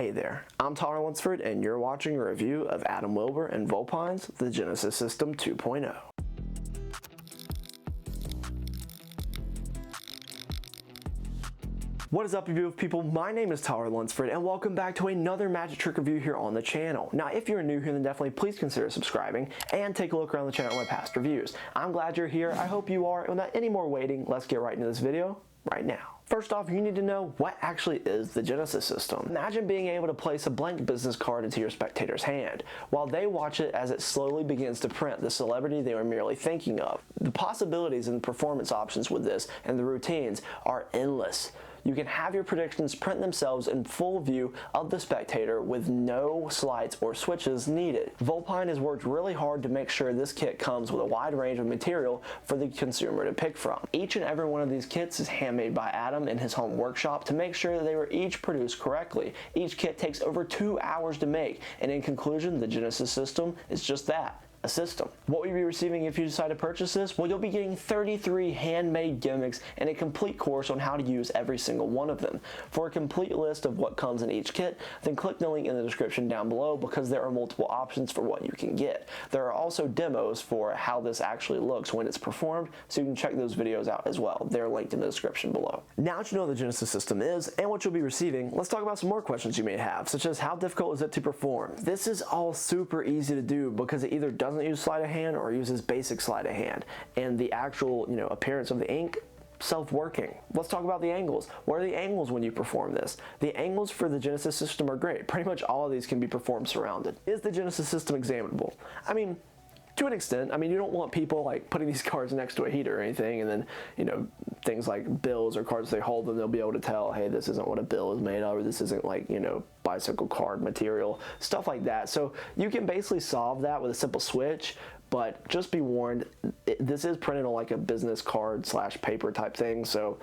Hey there, I'm Lunsford, and you're watching a review of Adam Wilber and Vulpine's The Genesis System 2.0. What is up, you beautiful people? My name is Lunsford, and welcome back to another magic trick review here on the channel. Now, if you're new here, then definitely please consider subscribing and take a look around the channel at my past reviews. I'm glad you're here. I hope you are. And without any more waiting, let's get right into this video right now. First off, you need to know what actually is the Genesis system. Imagine being able to place a blank business card into your spectator's hand, while they watch it as it slowly begins to print the celebrity they were merely thinking of. The possibilities and performance options with this and the routines are endless. You can have your predictions print themselves in full view of the spectator with no slides or switches needed. Vulpine has worked really hard to make sure this kit comes with a wide range of material for the consumer to pick from. Each and every one of these kits is handmade by Adam in his home workshop to make sure that they were each produced correctly. Each kit takes over 2 hours to make, and in conclusion, the Genesis system is just that. A system. What will you be receiving if you decide to purchase this? Well, you'll be getting 33 handmade gimmicks and a complete course on how to use every single one of them. For a complete list of what comes in each kit, then click the link in the description down below, because there are multiple options for what you can get. There are also demos for how this actually looks when it's performed, so you can check those videos out as well. They're linked in the description below. Now that you know what the Genesis system is and what you'll be receiving, let's talk about some more questions you may have, such as how difficult is it to perform? This is all super easy to do because it either doesn't use sleight of hand or uses basic sleight of hand, and the actual appearance of the ink, self-working. Let's talk about the angles. What are the angles when you perform this? The angles for the Genesis system are great. Pretty much all of these can be performed surrounded. Is the Genesis system examinable? I mean, to an extent. I mean, you don't want people like putting these cards next to a heater or anything, and then things like bills or cards they hold them, they'll be able to tell, hey, this isn't what a bill is made of, or this isn't like bicycle card material, stuff like that. So you can basically solve that with a simple switch, but just be warned, this is printed on like a business card / paper type thing, so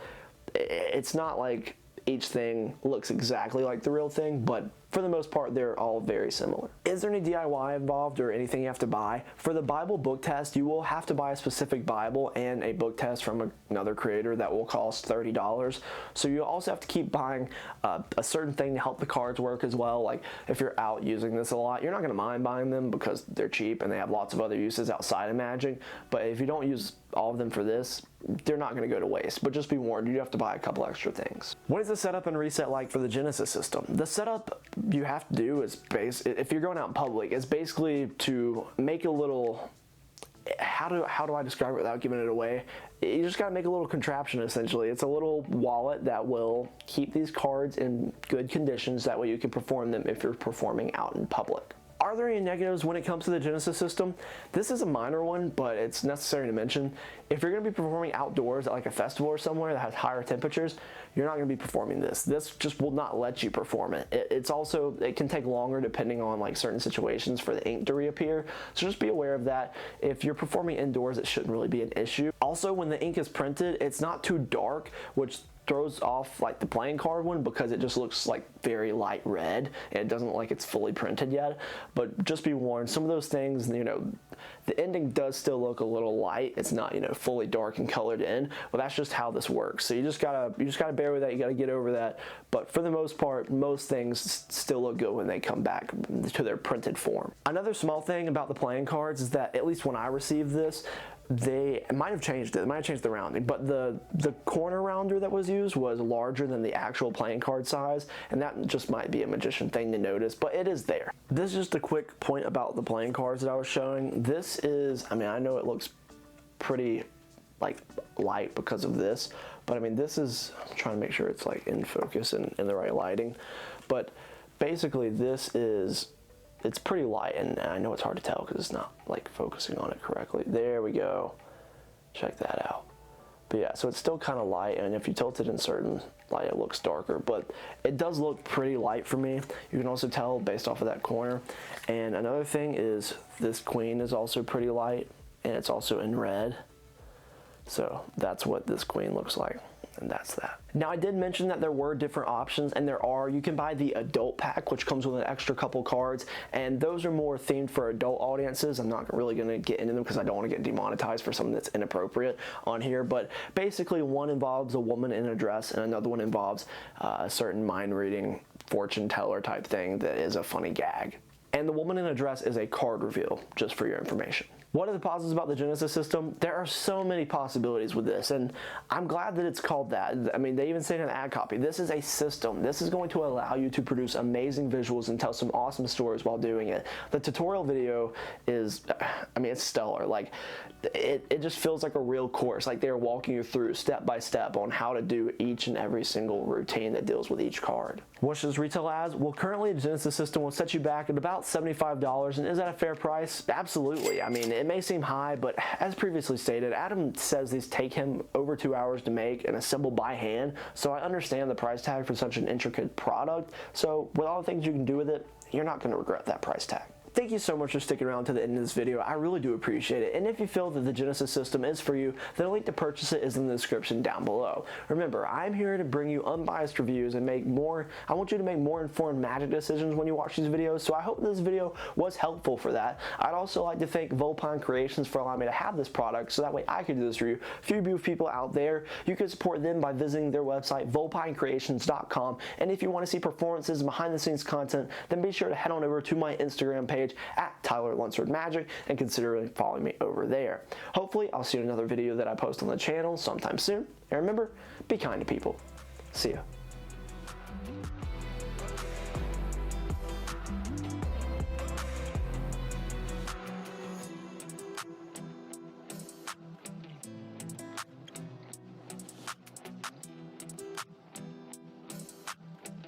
it's not like each thing looks exactly like the real thing, but for the most part, they're all very similar. Is there any DIY involved or anything you have to buy? For the Bible book test, you will have to buy a specific Bible and a book test from another creator that will cost $30. So you also have to keep buying a certain thing to help the cards work as well. Like if you're out using this a lot, you're not gonna mind buying them because they're cheap and they have lots of other uses outside of Magic. But if you don't use all of them for this, they're not going to go to waste. But just be warned, you have to buy a couple extra things. What is the setup and reset like for the Genesis system? The setup you have to do is if you're going out in public, is basically to make a little, how do I describe it without giving it away? You just got to make a little contraption essentially. It's a little wallet that will keep these cards in good conditions, that way you can perform them if you're performing out in public. Are there any negatives when it comes to the Genesis system? This is a minor one, but it's necessary to mention. If you're going to be performing outdoors at like a festival or somewhere that has higher temperatures, you're not going to be performing this. This just will not let you perform it. It can take longer depending on like certain situations for the ink to reappear. So just be aware of that. If you're performing indoors, it shouldn't really be an issue. Also, when the ink is printed, it's not too dark, which throws off like the playing card one, because it just looks like very light red and it doesn't look like it's fully printed yet. But just be warned, some of those things, the ending does still look a little light. It's not fully dark and colored in, but that's just how this works. So you just gotta bear with that. You gotta get over that. But for the most part, most things still look good when they come back to their printed form. Another small thing about the playing cards is that, at least when I received this, they might have changed it. They might have changed the rounding, but the corner rounder that was used was larger than the actual playing card size, and that just might be a magician thing to notice, but it is there. This is just a quick point about the playing cards that I was showing. This is, I know it looks pretty like light because of this, but this is, I'm trying to make sure it's like in focus and in the right lighting, but basically this is, it's pretty light, and I know it's hard to tell because it's not like focusing on it correctly. There we go. Check that out. But yeah, so it's still kind of light, and if you tilt it in certain light, it looks darker, but it does look pretty light for me. You can also tell based off of that corner. And another thing is this queen is also pretty light, and it's also in red. So that's what this queen looks like. And that's that. Now, I did mention that there were different options, and you can buy the adult pack, which comes with an extra couple cards, and those are more themed for adult audiences. I'm not really going to get into them because I don't want to get demonetized for something that's inappropriate on here, but basically one involves a woman in a dress and another one involves a certain mind reading fortune teller type thing that is a funny gag. And the woman in a dress is a card reveal, just for your information. What are the positives about the Genesis system? There are so many possibilities with this, and I'm glad that it's called that. I mean, they even say in an ad copy, this is a system. This is going to allow you to produce amazing visuals and tell some awesome stories while doing it. The tutorial video is, I mean, it's stellar. Like, it just feels like a real course. Like they're walking you through step by step on how to do each and every single routine that deals with each card. What should this retail as? Well, currently the Genesis system will set you back at about $75, and is that a fair price? Absolutely. I mean, it may seem high, but as previously stated, Adam says these take him over 2 hours to make and assemble by hand, so I understand the price tag for such an intricate product. So with all the things you can do with it, you're not going to regret that price tag. Thank you so much for sticking around to the end of this video. I really do appreciate it. And if you feel that the Genesis system is for you, then a link to purchase it is in the description down below. Remember, I'm here to bring you unbiased reviews and I want you to make more informed Magic decisions when you watch these videos, so I hope this video was helpful for that. I'd also like to thank Vulpine Creations for allowing me to have this product, so that way I could do this review. A few of people out there, you can support them by visiting their website, vulpinecreations.com. And if you want to see performances and behind the scenes content, then be sure to head on over to my Instagram page at Tyler Lunsford Magic and consider following me over there. Hopefully, I'll see you in another video that I post on the channel sometime soon. And remember, be kind to people. See ya.